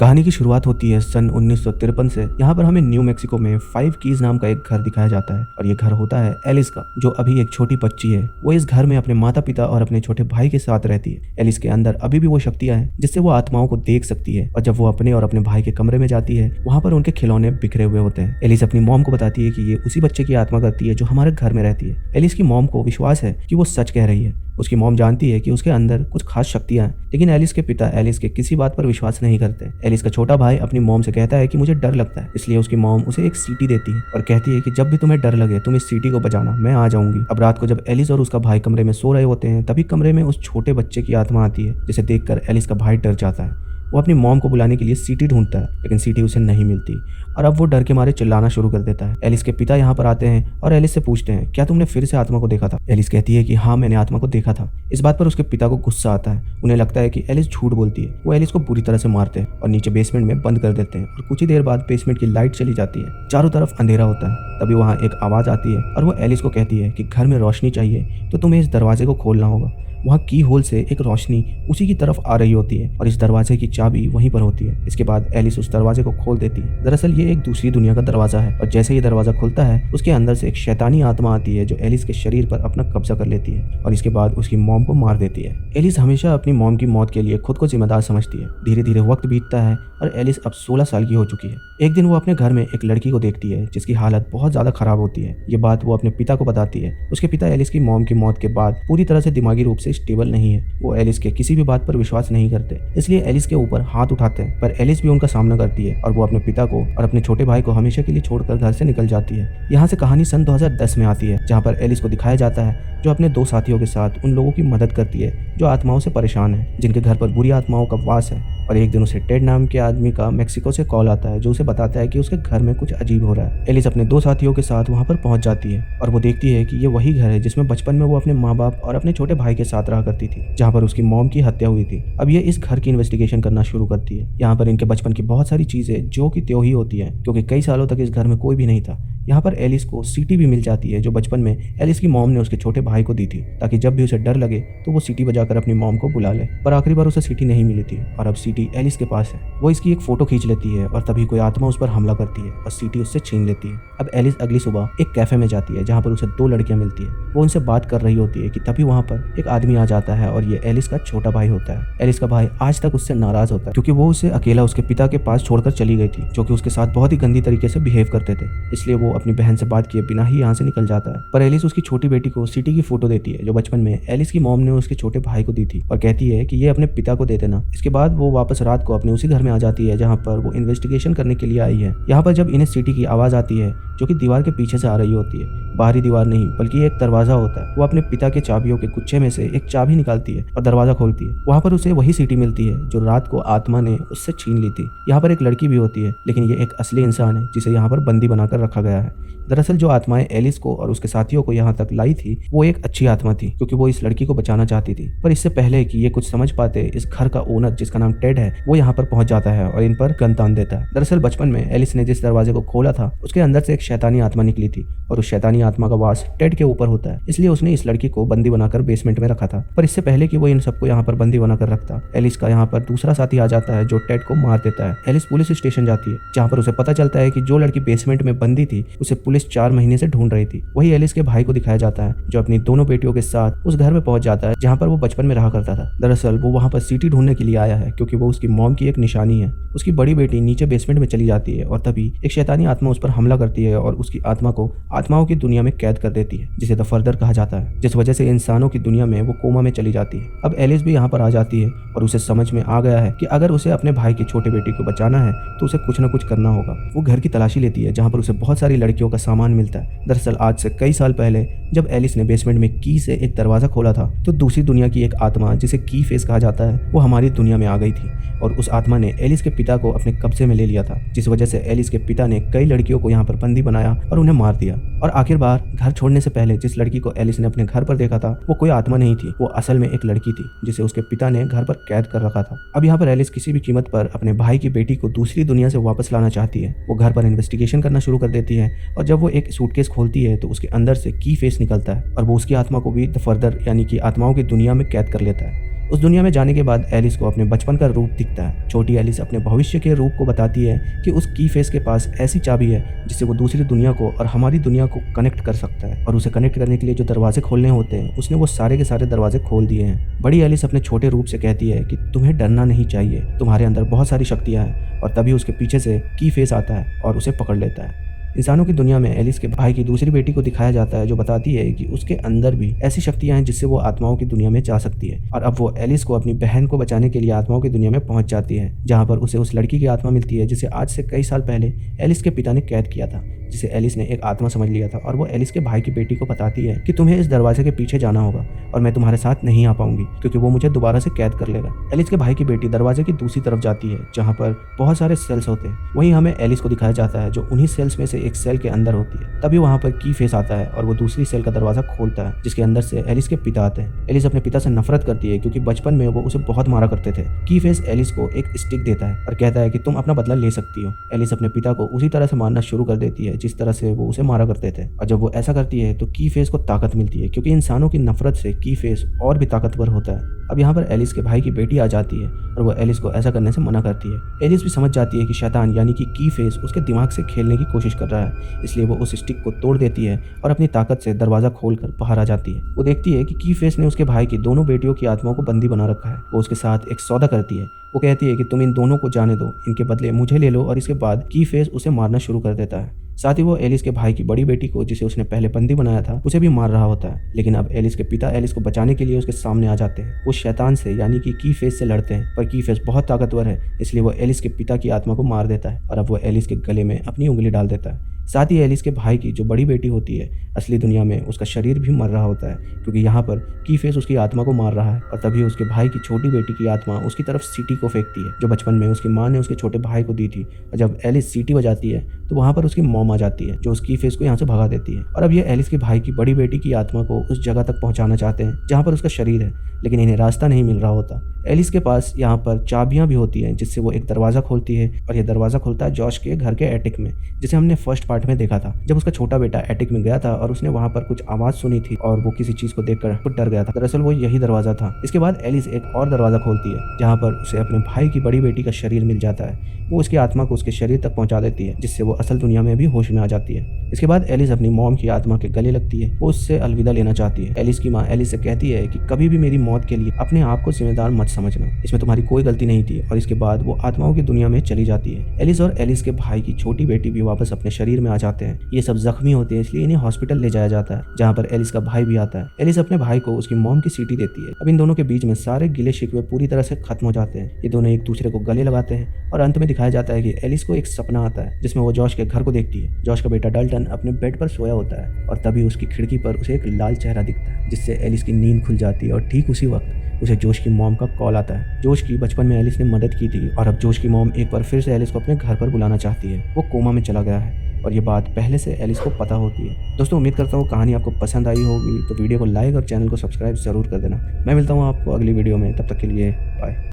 कहानी की शुरुआत होती है सन 1953 से। यहाँ पर हमें न्यू मैक्सिको में 5 कीज नाम का एक घर दिखाया जाता है और ये घर होता है एलिस का, जो अभी एक छोटी बच्ची है। वो इस घर में अपने माता पिता और अपने छोटे भाई के साथ रहती है। एलिस के अंदर अभी भी वो शक्तियां हैं जिससे वो आत्माओं को देख सकती है, और जब वो अपने और अपने भाई के कमरे में जाती है वहाँ पर उनके खिलौने बिखरे हुए होते हैं। एलिस अपनी मॉम को बताती है कि ये उसी बच्चे की आत्मा करती है जो हमारे घर में रहती है। एलिस की मॉम को विश्वास है कि वो सच कह रही है। उसकी मॉम जानती है कि उसके अंदर कुछ खास शक्तियां हैं, लेकिन एलिस के पिता एलिस के किसी बात पर विश्वास नहीं करते। एलिस का छोटा भाई अपनी मॉम से कहता है कि मुझे डर लगता है, इसलिए उसकी मॉम उसे एक सीटी देती है और कहती है कि जब भी तुम्हें डर लगे तुम इस सीटी को बजाना, मैं आ जाऊंगी। अब रात को जब एलिस और उसका भाई कमरे में सो रहे होते हैं तभी कमरे में उस छोटे बच्चे की आत्मा आती है, जिसे देखकर एलिस का भाई डर जाता है। वो अपनी मॉम को बुलाने के लिए सीटी ढूंढता है, लेकिन सीटी उसे नहीं मिलती और अब वो डर के मारे चिल्लाना शुरू कर देता है। एलिस के पिता यहाँ पर आते हैं और एलिस से पूछते हैं, क्या तुमने फिर से आत्मा को देखा था? एलिस कहती है कि हाँ, मैंने आत्मा को देखा था। इस बात पर उसके पिता को गुस्सा आता है। उन्हें लगता है कि एलिस झूठ बोलती है। वो एलिस को बुरी तरह से मारते हैं और नीचे बेसमेंट में बंद कर देते हैं और कुछ ही देर बाद बेसमेंट की लाइट चली जाती है। चारों तरफ अंधेरा होता है। तभी वहाँ एक आवाज आती है और वो एलिस को कहती है कि घर में रोशनी चाहिए तो तुम्हें इस दरवाजे को खोलना होगा। वहाँ की होल से एक रोशनी उसी की तरफ आ रही होती है और इस दरवाजे की चाबी वहीं पर होती है। इसके बाद एलिस उस दरवाजे को खोल देती है। दरअसल ये एक दूसरी दुनिया का दरवाजा है और जैसे ही दरवाजा खुलता है उसके अंदर से एक शैतानी आत्मा आती है जो एलिस के शरीर पर अपना कब्जा कर लेती है और इसके बाद उसकी मॉम को मार देती है। एलिस हमेशा अपनी मॉम की मौत के लिए खुद को जिम्मेदार समझती है। धीरे धीरे वक्त बीतता है और एलिस अब 16 साल की हो चुकी है। एक दिन वो अपने घर में एक लड़की को देखती है जिसकी हालत बहुत ज्यादा खराब होती है। ये बात वो अपने पिता को बताती है। उसके पिता एलिस की मॉम की मौत के बाद पूरी तरह से दिमागी रूप से स्टेबल नहीं है। वो एलिस के किसी भी बात पर विश्वास नहीं करते, इसलिए एलिस के ऊपर हाथ उठाते हैं, पर एलिस भी उनका सामना करती है और वो अपने पिता को और अपने छोटे भाई को हमेशा के लिए छोड़कर घर से निकल जाती है। यहाँ से कहानी सन 2010 में आती है, जहाँ पर एलिस को दिखाया जाता है जो अपने 2 साथियों के साथ उन लोगों की मदद करती है जो आत्माओं से परेशान है, जिनके घर पर बुरी आत्माओं का वास है। और एक दिन उसे टेड नाम के आदमी का मेक्सिको से कॉल आता है जो उसे बताता है कि उसके घर में कुछ अजीब हो रहा है। एलिस अपने 2 साथियों के साथ वहां पर पहुंच जाती है और वो देखती है कि ये वही घर है जिसमें बचपन में वो अपने माँ बाप और अपने छोटे भाई के साथ रहा करती थी, जहाँ पर उसकी मॉम की हत्या हुई थी। अब ये इस घर की इन्वेस्टिगेशन करना शुरू करती है। यहाँ पर इनके बचपन की बहुत सारी चीजें जो कि त्यों ही होती है, क्योंकि कई सालों तक इस घर में कोई भी नहीं था। यहाँ पर एलिस को सीटी भी मिल जाती है जो बचपन में एलिस की मॉम ने उसके छोटे भाई को दी थी, ताकि जब भी उसे डर लगे तो वो सीटी बजाकर अपनी मॉम को बुला ले। पर आखिरी बार उसे सीटी नहीं मिली थी और अब सीटी एलिस के पास है। वो इसकी एक फोटो खींच लेती है और तभी कोई आत्मा उस पर हमला करती है और सीटी उससे छीन लेती है। अब एलिस अगली सुबह एक कैफे में जाती है जहाँ पर उसे 2 लड़कियां मिलती है। वो उनसे बात कर रही होती है कि तभी वहाँ पर एक आदमी आ जाता है और ये एलिस का छोटा भाई होता है। एलिस का भाई आज तक उससे नाराज होता है क्योंकि वो उसे अकेला उसके पिता के पास छोड़कर चली गई थी, जो कि उसके साथ बहुत ही गंदी तरीके से बिहेव करते थे। इसलिए वो अपनी बहन से बात किए बिना ही यहाँ से निकल जाता है। पर एलिस उसकी छोटी बेटी को सीटी की फोटो देती है जो बचपन में एलिस की मॉम ने उसके छोटे भाई को दी थी और कहती है कि ये अपने पिता को दे देना। इसके बाद वो वापस रात को अपने उसी घर में आ जाती है जहाँ पर वो इन्वेस्टिगेशन करने के लिए आई है। यहाँ पर जब इन्हें सीटी की आवाज आती है जो कि दीवार के पीछे से आ रही होती है, बाहरी दीवार नहीं बल्कि एक दरवाजा होता है। वो अपने पिता के चाबियों के गुच्छे में से एक चाबी निकालती है और दरवाजा खोलती है। वहाँ पर उसे वही सीटी मिलती है जो रात को आत्मा ने उससे छीन ली थी। यहाँ पर एक लड़की भी होती है, लेकिन ये एक असली इंसान है जिसे यहाँ पर बंदी बनाकर रखा गया है। दरअसल जो आत्माएं एलिस को और उसके साथियों को यहाँ तक लाई थी वो एक अच्छी आत्मा थी, क्योंकि वो इस लड़की को बचाना चाहती थी। पर इससे पहले कि ये कुछ समझ पाते, इस घर का ओनर जिसका नाम टेड है वो यहाँ पर पहुंच जाता है और इन पर गन तान देता है। दरअसल बचपन में एलिस ने जिस दरवाजे को खोला था उसके अंदर से एक शैतानी आत्मा निकली थी और उस शैतानी आत्मा का वास टेड के ऊपर होता है, इसलिए उसने इस लड़की को बंदी बनाकर बेसमेंट में रखा था। पर इससे पहले कि वो इन सबको यहाँ पर बंदी बनाकर रखता, एलिस का यहाँ पर दूसरा साथी आ जाता है जो टेड को मार देता है। एलिस पुलिस स्टेशन जाती है जहाँ पर उसे पता चलता है कि जो लड़की बेसमेंट में बंदी थी उसे पुलिस 4 महीने से ढूंढ रही थी। वही एलिस के भाई को दिखाया जाता है जो अपनी दोनों बेटियों के साथ उस घर में पहुंच जाता है जहाँ पर वो बचपन में रहा करता था। दरअसल वो वहाँ पर सीटी ढूंढने के लिए आया है क्योंकि वो उसकी मॉम की एक निशानी है। उसकी बड़ी बेटी नीचे बेसमेंट में चली जाती है और तभी एक शैतानी आत्मा उस पर हमला करती है और उसकी आत्मा को आत्माओं की दुनिया में कैद कर देती है, जिसे द फर्दर कहा जाता है, जिस वजह से इंसानों की दुनिया में वो कोमा में चली जाती है। अब एलिस भी यहाँ पर आ जाती है और उसे समझ में आ गया है कि अगर उसे अपने भाई की छोटे बेटी को बचाना है तो उसे कुछ न कुछ करना होगा। वो घर की तलाशी लेती है जहाँ पर उसे बहुत सारी लड़कियों का सामान मिलता है। दरअसल आज से कई साल पहले जब एलिस ने बेसमेंट में की से एक दरवाजा खोला था तो दूसरी दुनिया की एक आत्मा जिसे की फेस कहा जाता है वो हमारी दुनिया में आ गई थी और उस आत्मा ने एलिस के पिता को अपने कब्जे में ले लिया था, जिस वजह से एलिस के पिता ने कई लड़कियों को यहाँ पर बंदी बनाया और उन्हें मार दिया। और आखिरकार घर छोड़ने से पहले जिस लड़की को एलिस ने अपने घर पर देखा था वो कोई आत्मा नहीं थी, वो असल में एक लड़की थी जिसे उसके पिता ने घर पर कैद कर रखा था। अब यहाँ पर एलिस किसी भी कीमत पर अपने भाई की बेटी को दूसरी दुनिया से वापस लाना चाहती है। वो घर पर इन्वेस्टिगेशन करना शुरू कर देती है और जब वो एक सूटकेस खोलती है तो उसके अंदर से की फेस निकलता है और वो उसकी आत्मा को भी द फर्दर यानी कि आत्माओं की दुनिया में कैद कर लेता है। उस दुनिया में जाने के बाद एलिस को अपने बचपन का रूप दिखता है। छोटी एलिस अपने भविष्य के रूप को बताती है कि उस की फेस के पास ऐसी चाबी है जिससे वो दूसरी दुनिया को और हमारी दुनिया को कनेक्ट कर सकता है, और उसे कनेक्ट करने के लिए जो दरवाजे खोलने होते हैं उसने वो सारे के सारे दरवाजे खोल दिए हैं। बड़ी एलिस अपने छोटे रूप से कहती है कि तुम्हें डरना नहीं चाहिए, तुम्हारे अंदर बहुत सारी शक्तियां हैं, और तभी उसके पीछे से की फेस आता है और उसे पकड़ लेता है। इंसानों की दुनिया में एलिस के भाई की दूसरी बेटी को दिखाया जाता है, जो बताती है कि उसके अंदर भी ऐसी शक्तियां हैं जिससे वो आत्माओं की दुनिया में जा सकती है। और अब वो एलिस को अपनी बहन को बचाने के लिए आत्माओं की दुनिया में पहुंच जाती है, जहां पर उसे उस लड़की की आत्मा मिलती है जिसे आज से कई साल पहले एलिस के पिता ने कैद किया था, जिसे एलिस ने एक आत्मा समझ लिया था। और वो एलिस के भाई की बेटी को बताती है कि तुम्हें इस दरवाजे के पीछे जाना होगा और मैं तुम्हारे साथ नहीं आ पाऊंगी क्योंकि वो मुझे दोबारा से कैद कर लेगा। एलिस के भाई की बेटी दरवाजे की दूसरी तरफ जाती है जहाँ पर बहुत सारे सेल्स होते हैं। वहीं हमें एलिस को दिखाया जाता है जो उन्हीं सेल्स में से एक सेल के अंदर होती है। तभी वहाँ पर की फेस आता है और वो दूसरी सेल का दरवाजा खोलता है जिसके अंदर से एलिस के पिता आते हैं। एलिस अपने पिता से नफरत करती है क्योंकि बचपन में वो उसे बहुत मारा करते थे। की फेस एलिस को एक स्टिक देता है और कहता है कि तुम अपना बदला ले सकती हो। एलिस अपने पिता को उसी तरह से मारना शुरू कर देती है जिस तरह से वो उसे मारा करते थे, और जब वो ऐसा करती है तो की फेस को ताकत मिलती है क्योंकि इंसानों की नफरत से की फेस और भी ताकतवर होता है। अब यहाँ पर एलिस के भाई की बेटी आ जाती है और वो एलिस को ऐसा करने से मना करती है। एलिस भी समझ जाती है कि शैतान यानी कि की फेस उसके दिमाग से खेलने की कोशिश कर रहा है, इसलिए वो उस स्टिक को तोड़ देती है और अपनी ताकत से दरवाजा खोलकर बाहर आ जाती है। वो देखती है कि की फेस ने उसके भाई की दोनों बेटियों की आत्माओं को बंदी बना रखा है। वो उसके साथ एक सौदा करती है। वो कहती है कि तुम इन दोनों को जाने दो, इनके बदले मुझे ले लो, और इसके बाद की फेस उसे मारना शुरू कर देता है। साथ ही वो एलिस के भाई की बड़ी बेटी को, जिसे उसने पहले बंदी बनाया था, उसे भी मार रहा होता है। लेकिन अब एलिस के पिता एलिस को बचाने के लिए उसके सामने आ जाते हैं। वो शैतान से यानी कि की फेस से लड़ते हैं, पर की फेस बहुत ताकतवर है, इसलिए वो एलिस के पिता की आत्मा को मार देता है और अब वो एलिस के गले में अपनी उंगली डाल देता है। साथ ही एलिस के भाई की जो बड़ी बेटी होती है, असली दुनिया में उसका शरीर भी मर रहा होता है क्योंकि यहाँ पर की फेस उसकी आत्मा को मार रहा है। और तभी उसके भाई की छोटी बेटी की आत्मा उसकी तरफ सीटी को फेंकती है जो बचपन में उसकी माँ ने उसके छोटे भाई को दी थी। और जब एलिस सीटी बजाती है तो वहाँ पर उसकी मॉम आ जाती है जो उसकी फेस को यहाँ से भगा देती है। और अब ये एलिस के भाई की बड़ी बेटी की आत्मा को उस जगह तक पहुँचाना चाहते हैं जहाँ पर उसका शरीर है, लेकिन इन्हें रास्ता नहीं मिल रहा होता। एलिस के पास यहाँ पर चाबियां भी होती हैं जिससे वो एक दरवाजा खोलती है, और यह दरवाजा खुलता है जॉश के घर के एटिक में, जिसे हमने फर्स्ट पार्ट में देखा था जब उसका छोटा बेटा एटिक में गया था और उसने वहाँ पर कुछ आवाज सुनी थी और वो किसी चीज को देखकर खुद डर गया था। दरअसल वो यही दरवाजा था। इसके बाद एलिस एक और दरवाजा खोलती है जहाँ पर उसे अपने भाई की बड़ी बेटी का शरीर मिल जाता है। वो उसकी आत्मा को उसके शरीर तक पहुंचा देती है जिससे वो असल दुनिया में भी होश में आ जाती है। इसके बाद एलिस अपनी मॉम की आत्मा के गले लगती है। वो उससे अलविदा लेना चाहती है। एलिस की माँ एलिस से कहती है कि कभी भी मेरी मौत के लिए अपने आप को जिम्मेदार मत समझना, इसमें तुम्हारी कोई गलती नहीं थी। और इसके बाद वो आत्माओं की दुनिया में चली जाती है। एलिस और एलिस के भाई की छोटी बेटी भी वापस अपने शरीर में आ जाते हैं। ये सब जख्मी होते हैं, इसलिए इन्हें हॉस्पिटल ले जाया जाता है जहाँ पर एलिस का भाई भी आता है। एलिस अपने भाई को उसकी मॉम की सीटी देती है। अब इन दोनों के बीच में सारे गिले शिकवे पूरी तरह से खत्म हो जाते हैं। ये दोनों एक दूसरे को गले लगाते हैं और अंत में दिखाया जाता है कि एलिस को एक सपना आता है जिसमें वो जॉश के घर को देखती है। जॉश का बेटा डल्टन अपने बेड पर सोया होता है और तभी उसकी खिड़की पर उसे एक लाल चेहरा दिखता है जिससे एलिस की नींद खुल जाती है। और ठीक उसी वक्त उसे जोश की मॉम का कॉल आता है। जोश की बचपन में एलिस ने मदद की थी और अब जोश की मॉम एक बार फिर से एलिस को अपने घर पर बुलाना चाहती है। वो कोमा में चला गया है और ये बात पहले से एलिस को पता होती है। दोस्तों, उम्मीद करता हूँ कहानी आपको पसंद आई होगी, तो वीडियो को लाइक और चैनल को सब्सक्राइब जरूर कर देना। मैं मिलता हूँ आपको अगली वीडियो में, तब तक के लिए बाय।